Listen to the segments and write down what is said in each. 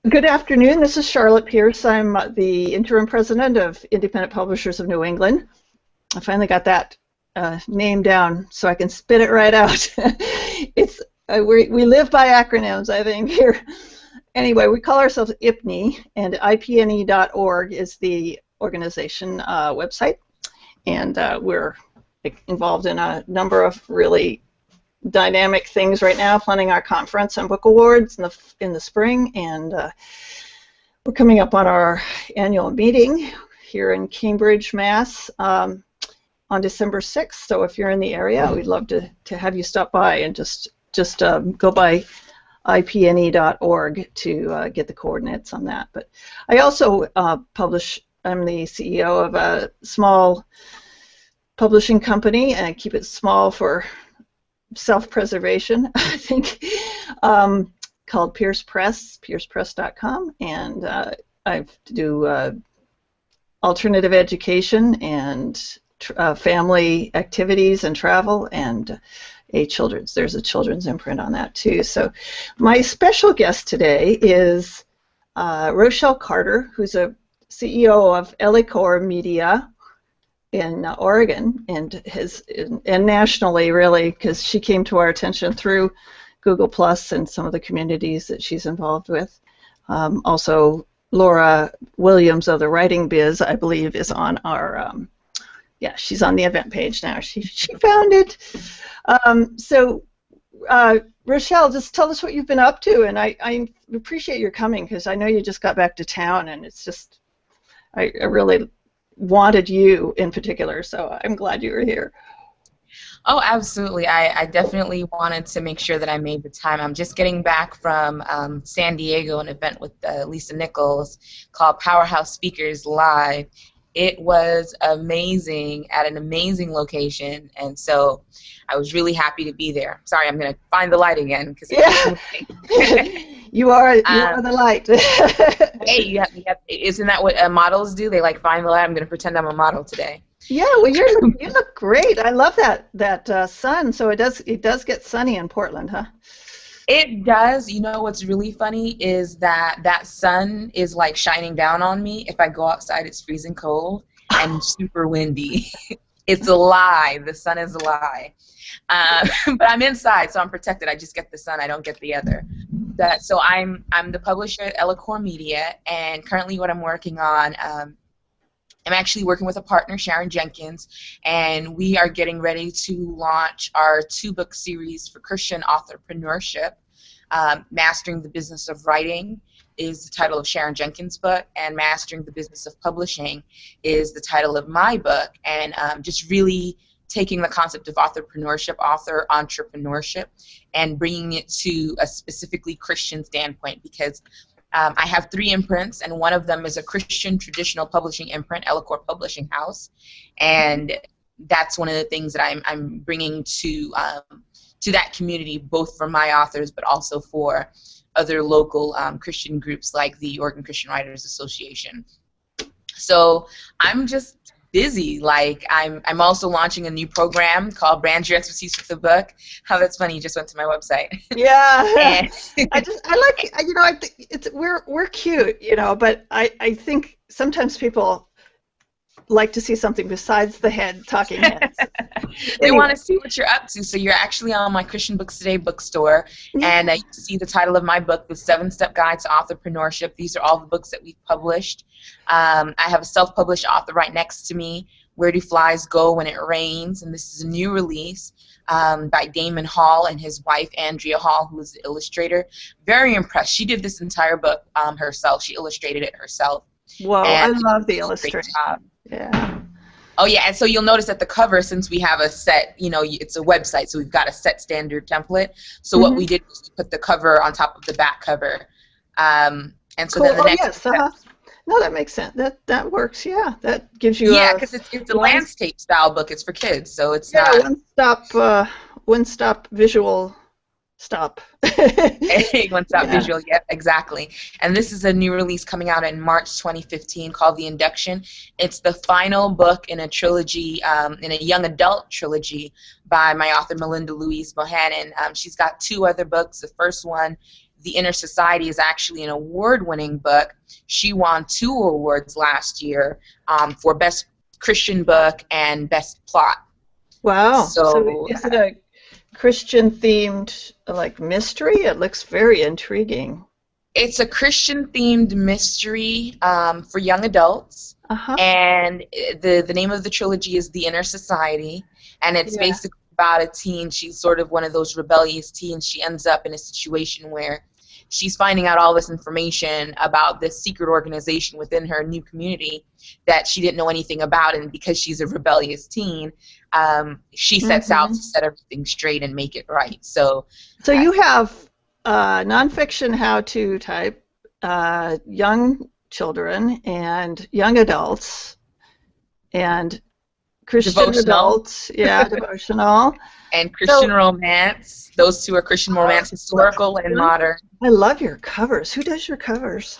Good afternoon. This is Charlotte Pierce. I'm the interim president of Independent Publishers of New England. I finally got that name down so I can spit it right out. It's we live by acronyms, I think, here. Anyway, we call ourselves IPNE, and IPNE.org is the organization website, and we're involved in a number of really dynamic things right now, planning our conference and book awards in the spring, and we're coming up on our annual meeting here in Cambridge, Mass, on December 6th. So if you're in the area, we'd love to have you stop by and just go by ipne.org to get the coordinates on that. But I also publish. I'm the CEO of a small publishing company, and I keep it small for self-preservation, I think, called Pierce Press, piercepress.com, and I do alternative education and family activities and travel, and there's a children's imprint on that too. So my special guest today is Rochelle Carter, who's a CEO of Ellechor Media in Oregon, and nationally, really, because she came to our attention through Google Plus and some of the communities that she's involved with. Also, Laura Williams of the Writing Biz, I believe, is on our she's on the event page now. She found it. So Rochelle, just tell us what you've been up to, and I appreciate your coming, because I know you just got back to town, and it's just I really wanted you in particular, so I'm glad you were here. Oh, absolutely. I definitely wanted to make sure that I made the time. I'm just getting back from San Diego, an event with Lisa Nichols called Powerhouse Speakers Live. It was amazing, at an amazing location, and so I was really happy to be there. Sorry, I'm going to find the light again, because you are the light. Hey, isn't that what models do? They find the light. I'm going to pretend I'm a model today. Yeah, well, you look great. I love that sun. So it does get sunny in Portland, huh? It does. You know what's really funny is that sun is shining down on me. If I go outside, it's freezing cold and super windy. It's a lie. The sun is a lie. But I'm inside, so I'm protected. I just get the sun. I don't get the other. So I'm the publisher at Ellechor Media, and currently what I'm working on, I'm actually working with a partner, Sharon Jenkins, and we are getting ready to launch our 2-book series for Christian authorpreneurship. Mastering the Business of Writing is the title of Sharon Jenkins' book, and Mastering the Business of Publishing is the title of my book, and just really taking the concept of author entrepreneurship, and bringing it to a specifically Christian standpoint, because I have 3 imprints, and one of them is a Christian traditional publishing imprint, Ellechor Publishing House, and that's one of the things that I'm bringing to that community, both for my authors, but also for other local Christian groups like the Oregon Christian Writers Association. So I'm just busy. I'm also launching a new program called Brand Your Expertise with the Book. How that's funny, you just went to my website. Yeah. I think we're cute, but I think sometimes people like to see something besides the talking heads. They want to see what you're up to. So you're actually on my Christian Books Today bookstore, and you see the title of my book, The 7-Step Guide to Authorpreneurship. These are all the books that we've published. I have a self-published author right next to me, Where Do Flies Go When It Rains? And this is a new release by Damon Hall and his wife, Andrea Hall, who is the illustrator. Very impressed. She did this entire book herself. She illustrated it herself. Whoa, I love the illustration. Yeah. Oh, yeah, and so you'll notice at the cover, since we have a set, it's a website, so we've got a set standard template. So what we did was to put the cover on top of the back cover. And so cool. Then the next No, that makes sense. That works, yeah. That gives you because it's a landscape style book. It's for kids, so it's one stop visual stop. One Stop Visual, yeah, exactly. And this is a new release coming out in March 2015 called The Induction. It's the final book in a trilogy, in a young adult trilogy by my author Melinda Louise Bohannon. She's got 2 other books. The first one, The Inner Society, is actually an award-winning book. She won 2 awards last year for Best Christian Book and Best Plot. Wow. So is it a Christian-themed, like, mystery? It looks very intriguing. it's a Christian-themed mystery for young adults, and the name of the trilogy is The Inner Society, and it's basically about a teen. She's sort of one of those rebellious teens. She ends up in a situation where she's finding out all this information about this secret organization within her new community that she didn't know anything about, and because she's a rebellious teen, she sets out to set everything straight and make it right. So you have nonfiction how-to type, young children and young adults, and Christian devotional. Adults, devotional. And Christian romance. Those 2 are Christian romance, historical and modern. I love your covers. Who does your covers?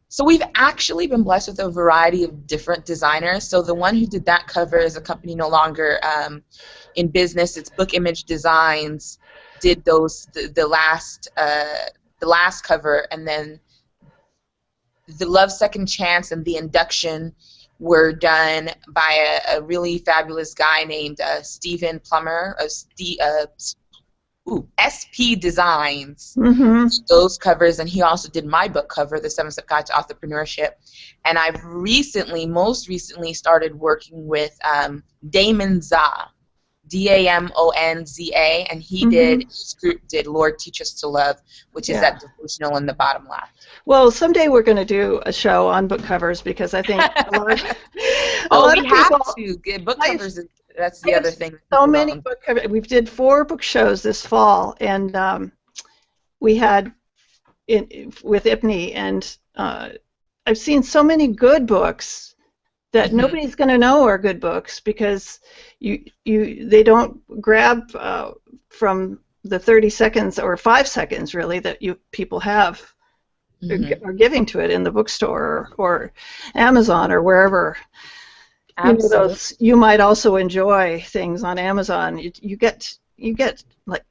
So we've actually been blessed with a variety of different designers. So the one who did that cover is a company no longer in business. It's Book Image Designs. Did those the last cover, and then the Love Second Chance and the Induction were done by a really fabulous guy named Stephen Plummer of SP Designs. Those covers, and he also did my book cover, The 7-Step Guide to Entrepreneurship. And I've most recently started working with Damon Za, Damonza, and he his group did Lord Teach Us to Love, which is that devotional in the bottom left. Well, someday we're going to do a show on book covers, because I think a lot of have people, to get book covers. That's the other thing. So many book covers. We did 4 book shows this fall, and we had with IPNE, and I've seen so many good books that nobody's going to know are good books, because they don't grab from the 30 seconds or 5 seconds really that people have are giving to it in the bookstore or Amazon or wherever. Absolutely. You might also enjoy things on Amazon. You get like,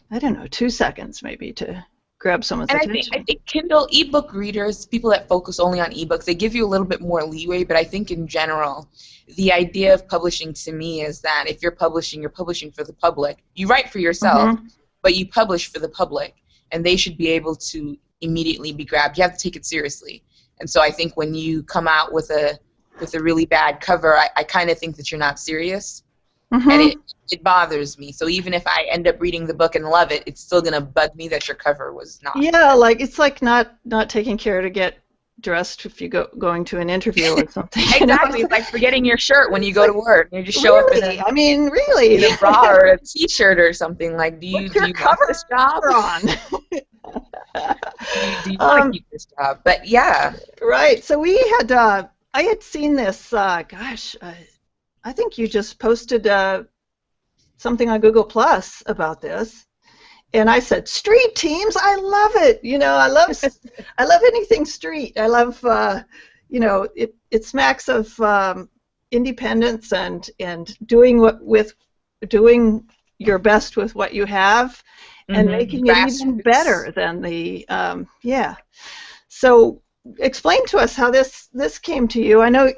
I don't know, 2 seconds maybe to grab someone's attention. I think Kindle ebook readers, people that focus only on ebooks, they give you a little bit more leeway, but I think in general, the idea of publishing to me is that if you're publishing for the public. You write for yourself, but you publish for the public, and they should be able to immediately be grabbed. You have to take it seriously. And so I think when you come out with a really bad cover, I kind of think that you're not serious. And it bothers me. So even if I end up reading the book and love it, it's still going to bug me that your cover was not. Yeah, like it's like not taking care to get dressed if you going to an interview or something. Exactly. It's like forgetting your shirt when you go to work. You just show up in a bra or a t-shirt or something. Like, do you want this job? Do you want to keep this job? But yeah. Right. So we had I had seen this, I think you just posted something on Google Plus about this, and I said, street teams, I love it. I love anything street. I love, it smacks of independence and doing your best with what you have and making it even better than the, So explain to us how this came to you. I know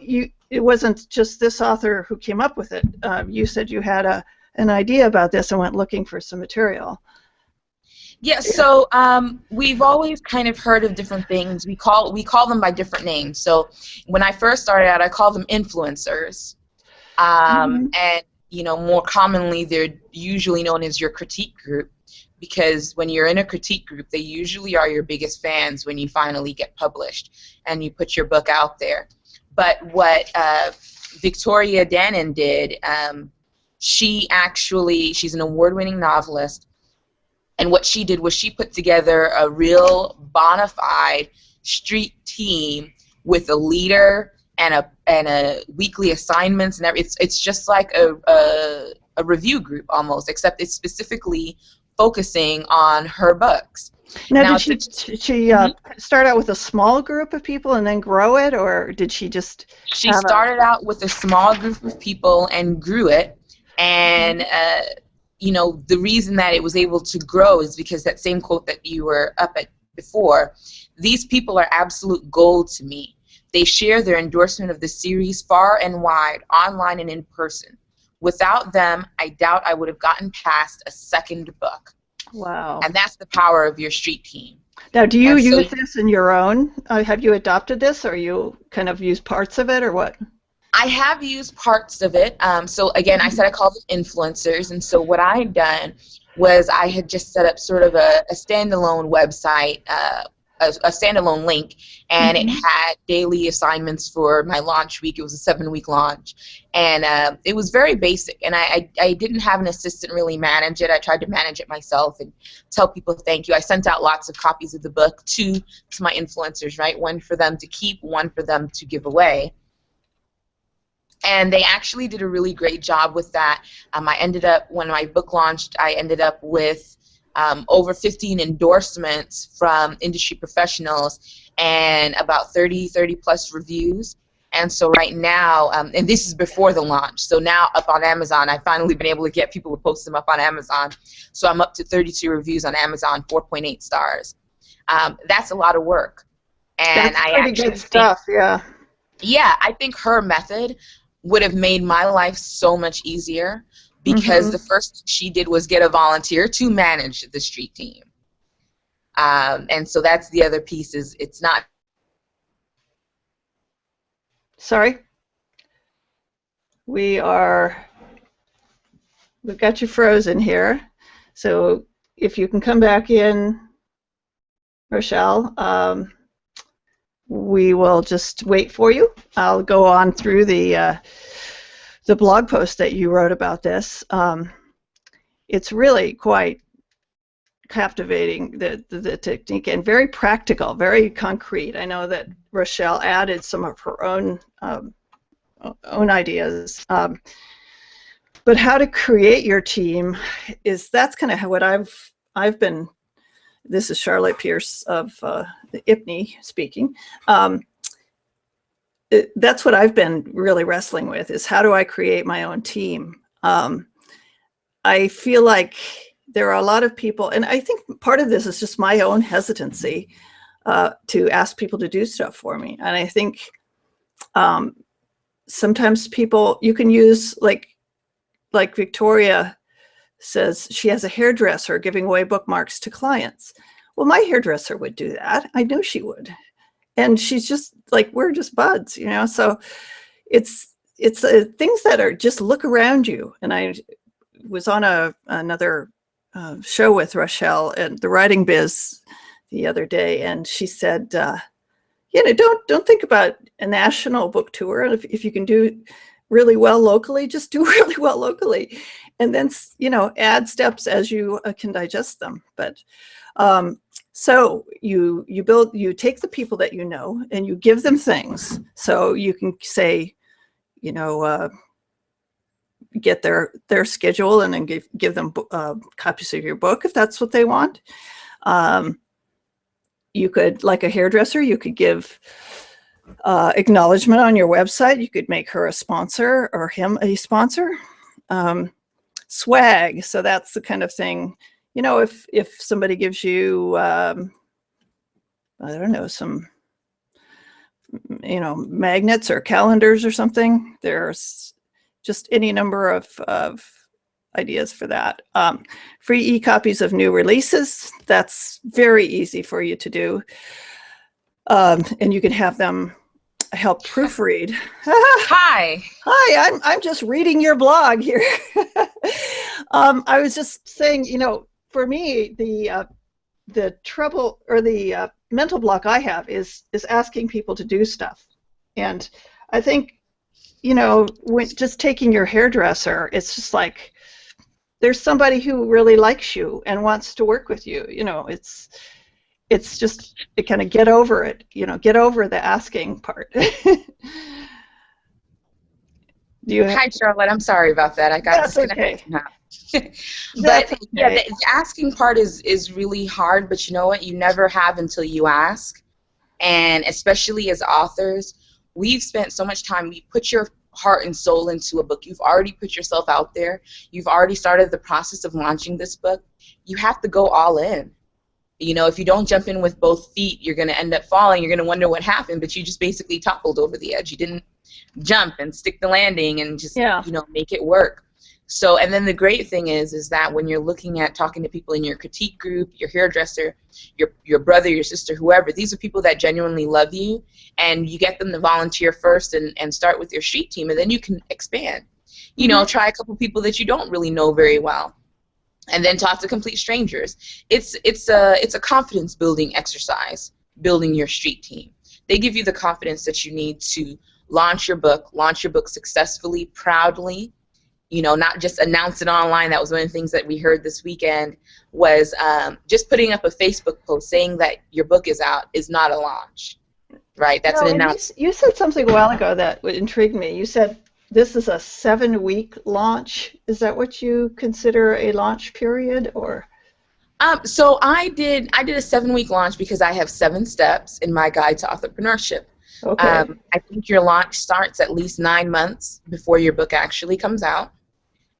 it wasn't just this author who came up with it. You said you had an idea about this and went looking for some material. Yeah, so we've always kind of heard of different things. We call them by different names. So when I first started out, I called them influencers. And more commonly, they're usually known as your critique group, because when you're in a critique group, they usually are your biggest fans when you finally get published and you put your book out there. But what Victoria Danann did, she's an award-winning novelist, and what she did was she put together a real bona fide street team with a leader and a weekly assignments and everything. It's just like a review group almost, except it's specifically focusing on her books. Now, did she start out with a small group of people and then grow it, or did she just She started out with a small group of people and grew it, and you know, the reason that it was able to grow is because that same quote that you were up at before, these people are absolute gold to me. They share their endorsement of the series far and wide, online and in person. Without them, I doubt I would have gotten past a second book. Wow. And that's the power of your street team. Now, do you use this in your own? Have you adopted this, or you kind of use parts of it, or what? I have used parts of it. So again, I said I called it influencers, and so what I had done was I had just set up sort of a standalone website, a standalone link, and it had daily assignments for my launch week. It was a 7-week launch, and it was very basic, and I didn't have an assistant really manage it. I tried to manage it myself and tell people thank you. I sent out lots of copies of the book to my influencers, right? One for them to keep, one for them to give away. And they actually did a really great job with that. I ended up, when my book launched, I ended up with over 15 endorsements from industry professionals and about 30 plus reviews. And so right now, and this is before the launch, so now up on Amazon, I've finally been able to get people to post them up on Amazon. So I'm up to 32 reviews on Amazon, 4.8 stars. That's a lot of work. And that's pretty good stuff, yeah. Yeah, I think her method would have made my life so much easier, because the first thing she did was get a volunteer to manage the street team. And so that's the other piece, is it's not... Sorry? We've got you frozen here. So if you can come back in, Rochelle, we will just wait for you. I'll go on through the blog post that you wrote about this. It's really quite captivating, the technique, and very practical, very concrete. I know that Rochelle added some of her own ideas. But how to create your team that's kind of what I've been. This is Charlotte Pierce of the IPNE speaking. That's what I've been really wrestling with, is how do I create my own team? I feel like there are a lot of people, and I think part of this is just my own hesitancy to ask people to do stuff for me. And I think sometimes people, you can use, like Victoria says, she has a hairdresser giving away bookmarks to clients. Well, my hairdresser would do that. I knew she would. And she's just like, we're just buds, you know? So it's things that are just look around you. And I was on another show with Rochelle at the Writing Biz the other day, and she said, you know, don't think about a national book tour. If you can do really well locally, just do really well locally, and then, you know, add steps as you can digest them. But so you take the people that you know and you give them things. So you can say, you know, get their schedule and then give them copies of your book if that's what they want. You could, like a hairdresser, you could give acknowledgement on your website. You could make her a sponsor or him a sponsor. Swag, so that's the kind of thing, you know, if somebody gives you, I don't know, some, you know, magnets or calendars or something, there's just any number of ideas for that. Free e-copies of new releases, that's very easy for you to do. And you can have them help proofread. Hi. Hi, I'm just reading your blog here. I was just saying, you know, for me, the trouble or the mental block I have is asking people to do stuff. And I think, you know, when just taking your hairdresser, it's just like, there's somebody who really likes you and wants to work with you. You know, it's just, it kind of get over it, you know, get over the asking part. Hi, Charlotte. I'm sorry about that. I got disconnected. Okay. But okay. yeah, the asking part is really hard, but you know what? You never have until you ask. And especially as authors, we've spent so much time. You put your heart and soul into a book. You've already put yourself out there. You've already started the process of launching this book. You have to go all in. You know, if you don't jump in with both feet, you're going to end up falling. You're going to wonder what happened, but you just basically toppled over the edge. You didn't jump and stick the landing and just, you know, make it work. So, and then the great thing is that when you're looking at talking to people in your critique group, your hairdresser, your brother, your sister, whoever, these are people that genuinely love you, and you get them to volunteer first and start with your street team, and then you can expand. You know, try a couple people that you don't really know very well, and then talk to complete strangers. It's a confidence building exercise, building your street team. They give you the confidence that you need to launch your book successfully, proudly. You know, not just announce it online. That was one of the things that we heard this weekend was just putting up a Facebook post saying that your book is out is not a launch, right? That's an announcement. You said something a while ago that intrigued me. You said this is a 7-week launch. Is that what you consider a launch period, or? So I did a 7-week launch because I have 7 steps in my guide to entrepreneurship. Okay. I think your launch starts at least 9 months before your book actually comes out.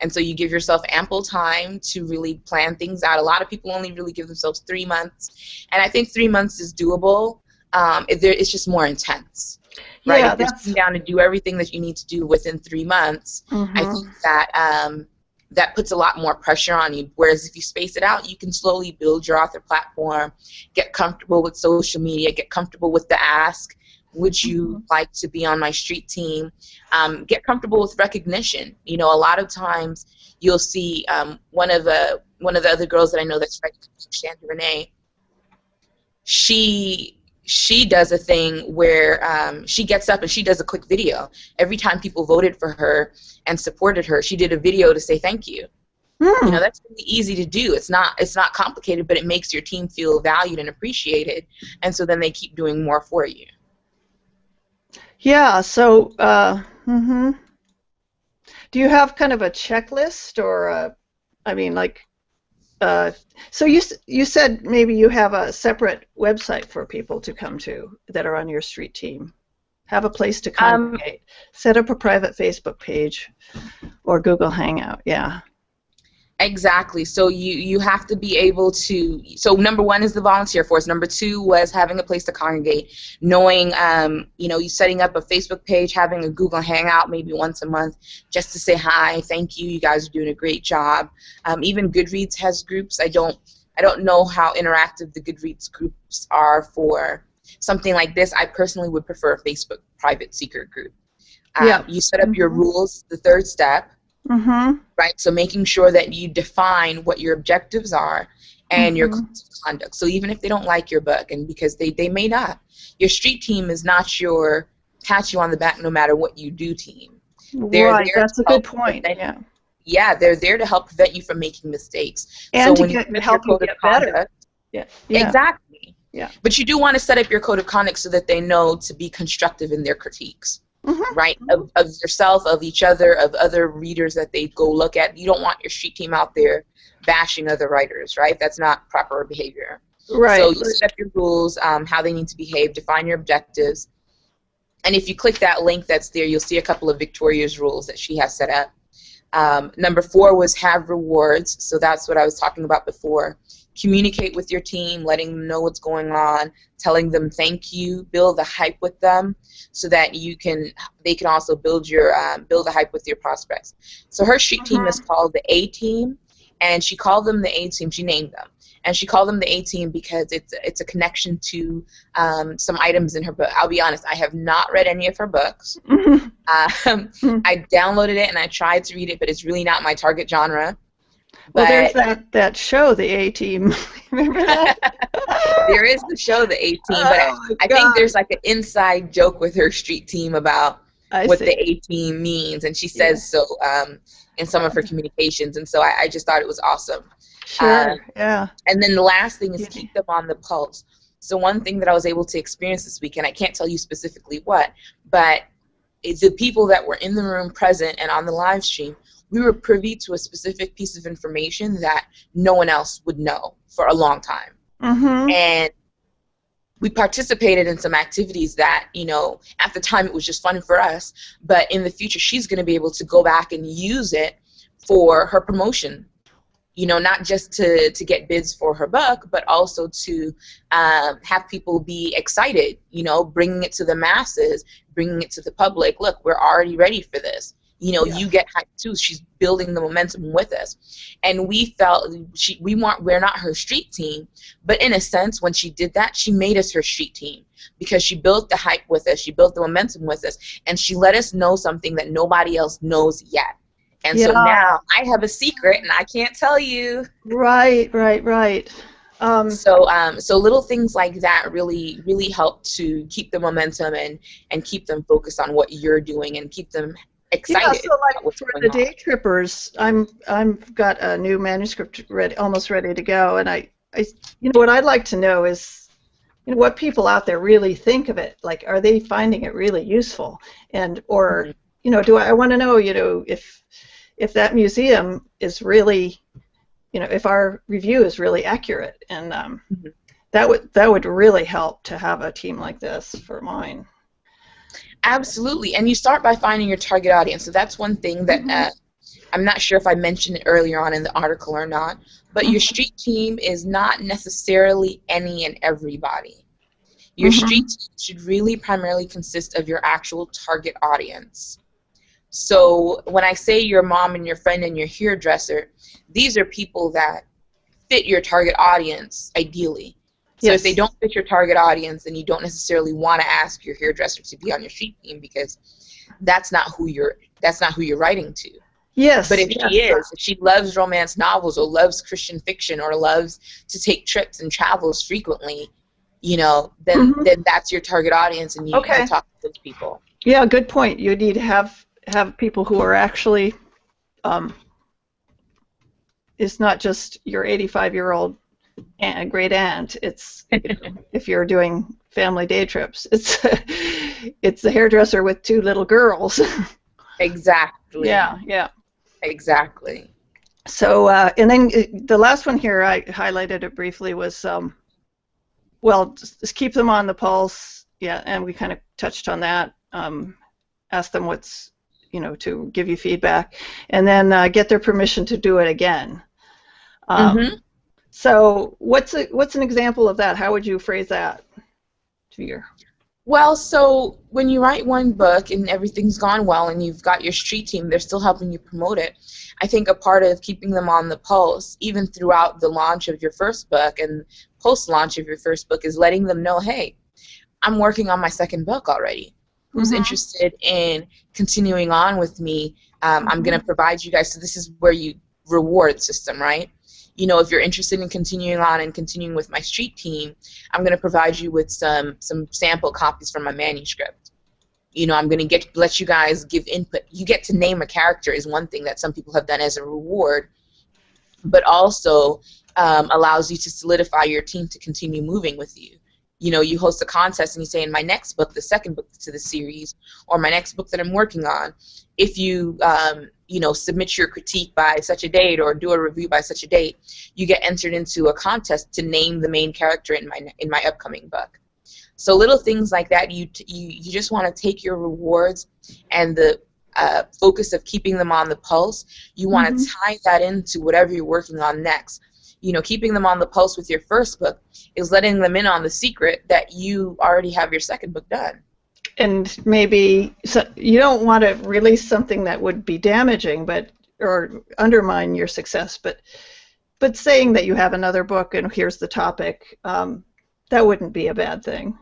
And so you give yourself ample time to really plan things out. A lot of people only really give themselves 3 months. And I think 3 months is doable. It's just more intense. Right? Yeah, if you're sitting down to do everything that you need to do within 3 months, I think that that puts a lot more pressure on you. Whereas if you space it out, you can slowly build your author platform, get comfortable with social media, get comfortable with the ask. Would you like to be on my street team? Get comfortable with recognition. You know, a lot of times you'll see one of the other girls that I know that's writing, Shanda Renee. She does a thing where she gets up and she does a quick video. Every time people voted for her and supported her, she did a video to say thank you. You know, that's really easy to do. It's not complicated, but it makes your team feel valued and appreciated, and so then they keep doing more for you. Yeah, so do you have kind of a checklist, or so you said maybe you have a separate website for people to come to that are on your street team. Have a place to congregate. Set up a private Facebook page or Google Hangout. Yeah. Exactly. So you have to be able to. So number 1 is the volunteer force. Number 2 was having a place to congregate. Knowing, you know, you setting up a Facebook page, having a Google Hangout maybe once a month, just to say hi, thank you. You guys are doing a great job. Even Goodreads has groups. I don't know how interactive the Goodreads groups are for something like this. I personally would prefer a Facebook private secret group. You set up your rules. The 3rd step. Right, so making sure that you define what your objectives are and your codes of conduct. So even if they don't like your book, and because they may not, your street team is not your pat you on the back no matter what you do team. Right, that's a good point. Yeah, they're there to help prevent you from making mistakes. And so to help you get better. Yeah. Exactly. Yeah. But you do want to set up your code of conduct so that they know to be constructive in their critiques. Right, of yourself, of each other, of other readers that they go look at. You don't want your street team out there bashing other writers, right? That's not proper behavior. Right. So you set up your rules, how they need to behave, define your objectives. And if you click that link that's there, you'll see a couple of Victoria's rules that she has set up. Number 4 was have rewards. So that's what I was talking about before. Communicate with your team, letting them know what's going on, telling them thank you, build the hype with them so that they can also build the hype with your prospects. So her street team is called the A team, and she called them the A team. She named them, and she called them the A team because it's a connection to some items in her book. I'll be honest, I have not read any of her books. I downloaded it and I tried to read it, but it's really not my target genre. Well, there's that show, the A-Team. Remember that? There is the show, the A-Team, but I think there's like an inside joke with her street team about what the A-Team means, and she says so in some of her communications, and so I just thought it was awesome. Sure, yeah. And then the last thing is keep them on the pulse. So one thing that I was able to experience this week, and I can't tell you specifically what, but the people that were in the room present and on the live stream we were privy to a specific piece of information that no one else would know for a long time. And we participated in some activities that, you know, at the time it was just fun for us, but in the future she's going to be able to go back and use it for her promotion. You know, not just to get bids for her book, but also to have people be excited, you know, bringing it to the masses, bringing it to the public. Look, we're already ready for this. You know, you get hyped too. She's building the momentum with us. And we felt we're not her street team, but in a sense, when she did that, she made us her street team because she built the hype with us, she built the momentum with us, and she let us know something that nobody else knows yet. And so now I have a secret, and I can't tell you. Right. So little things like that really, really help to keep the momentum and keep them focused on what you're doing and keep them excited. Yeah, so like for the day trippers, I've got a new manuscript almost ready to go, and I you know, what I'd like to know is, you know, what people out there really think of it. Like, are they finding it really useful? And or you know, I want to know, you know, if that museum is really, you know, if our review is really accurate, and that would really help to have a team like this for mine. Absolutely, and you start by finding your target audience. So that's one thing that I'm not sure if I mentioned it earlier on in the article or not, but your street team is not necessarily any and everybody. Your street team should really primarily consist of your actual target audience. So when I say your mom and your friend and your hairdresser, these are people that fit your target audience ideally. So if they don't fit your target audience, then you don't necessarily want to ask your hairdresser to be on your street team, because that's not who you're writing to. Yes. But if if she loves romance novels or loves Christian fiction or loves to take trips and travels frequently, you know, then that's your target audience, and you can talk to those people. Yeah, good point. You need to have people who are actually, it's not just your 85-year-old great aunt. It's if you're doing family day trips, it's the hairdresser with 2 little girls. Exactly. Yeah. Exactly. So and then the last one here, I highlighted it briefly, was well, just keep them on the pulse. Yeah, and we kind of touched on that. Ask them what's, you know, to give you feedback, and then get their permission to do it again. So what's an example of that? How would you phrase that to your? Well, so when you write one book and everything's gone well and you've got your street team, they're still helping you promote it. I think a part of keeping them on the pulse, even throughout the launch of your first book and post-launch of your first book, is letting them know, hey, I'm working on my second book already. Who's interested in continuing on with me? I'm going to provide you guys, so this is where you reward system, right? You know, if you're interested in continuing on and continuing with my street team, I'm going to provide you with some sample copies from my manuscript. You know, I'm going to let you guys give input. You get to name a character is one thing that some people have done as a reward, but also allows you to solidify your team to continue moving with you. You know, you host a contest and you say, in my next book, the second book to the series, or my next book that I'm working on, if you, you know, submit your critique by such a date or do a review by such a date, you get entered into a contest to name the main character in my upcoming book. So little things like that, you just want to take your rewards and the focus of keeping them on the pulse. You want to tie that into whatever you're working on next. You know, keeping them on the pulse with your first book is letting them in on the secret that you already have your second book done. And maybe you don't want to release something that would be damaging, or undermine your success. But saying that you have another book and here's the topic, that wouldn't be a bad thing.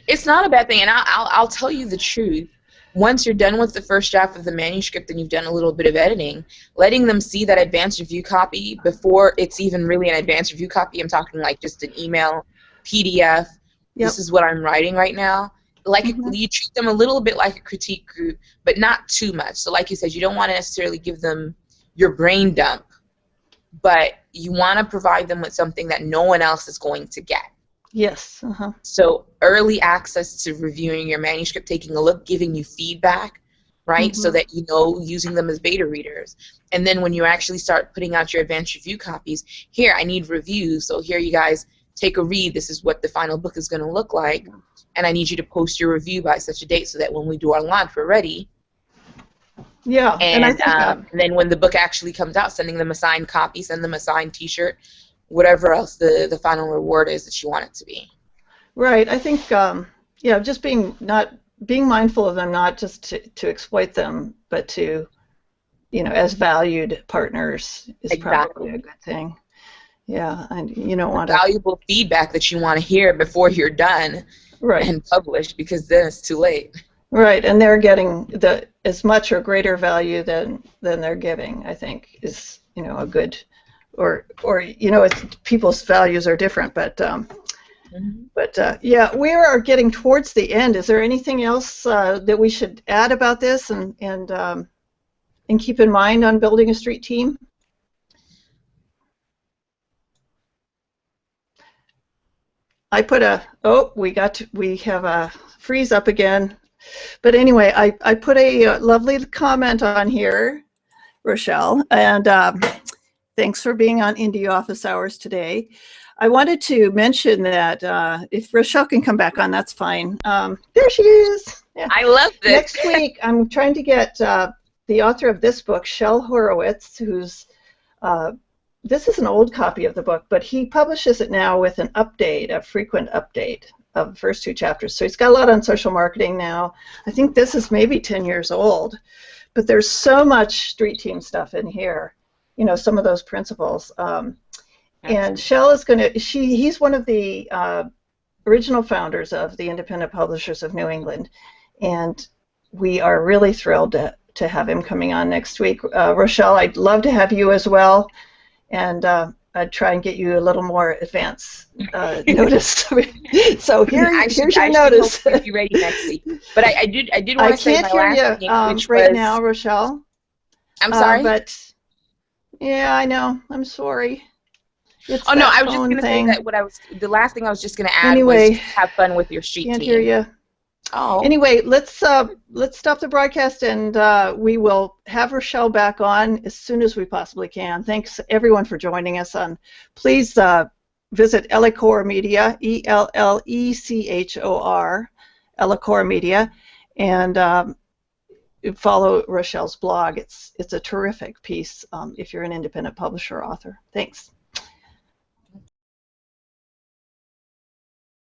It's not a bad thing, and I'll tell you the truth. Once you're done with the first draft of the manuscript and you've done a little bit of editing, letting them see that advanced review copy before it's even really an advanced review copy, I'm talking like just an email, PDF, this is what I'm writing right now. Like you treat them a little bit like a critique group, but not too much. So like you said, you don't want to necessarily give them your brain dump, but you want to provide them with something that no one else is going to get. Yes. So early access to reviewing your manuscript, taking a look, giving you feedback, right? So that you know using them as beta readers. And then when you actually start putting out your advanced review copies, here, I need reviews. So here, you guys take a read. This is what the final book is going to look like. And I need you to post your review by such a date so that when we do our launch, we're ready. Yeah, and I think and then when the book actually comes out, sending them a signed copy, send them a signed T-shirt, whatever else the final reward is that you want it to be. Right. I think yeah, just being mindful of them, not just to exploit them, but to, you know, as valued partners is probably a good thing. Yeah, and you don't want valuable feedback that you want to hear before you're done and published, because then it's too late. Right, and they're getting as much or greater value than they're giving, I think, is, you know, a good, or you know, people's values are different, but yeah, we are getting towards the end. Is there anything else that we should add about this and keep in mind on building a street team? I put we have a freeze up again. But anyway, I put a lovely comment on here, Rochelle, and thanks for being on IPNE Office Hours today. I wanted to mention that if Rochelle can come back on, that's fine. There she is. Yeah. I love this. Next week, I'm trying to get the author of this book, Shel Horowitz, who's this is an old copy of the book, but he publishes it now with an update, a frequent update of the first 2 chapters. So he's got a lot on social marketing now. I think this is maybe 10 years old, but there's so much street team stuff in here, you know, some of those principles. And Shel is going to, he's one of the original founders of the Independent Publishers of New England, and we are really thrilled to have him coming on next week. Rochelle, I'd love to have you as well, and I'd try and get you a little more advance notice. So here's your notice. I should be ready next week. But I did want to say my last thing, which right was, now, Rochelle. I'm sorry? But, yeah, I know. I'm sorry. Oh, no, I was just going to say that the last thing I was just going to add was have fun with your street team. Can't hear you. Oh. Anyway, let's stop the broadcast, and we will have Rochelle back on as soon as we possibly can. Thanks everyone for joining us. Please visit Ellechor Media, ELLECHOR, Ellechor Media, and follow Rochelle's blog. It's a terrific piece if you're an independent publisher or author. Thanks.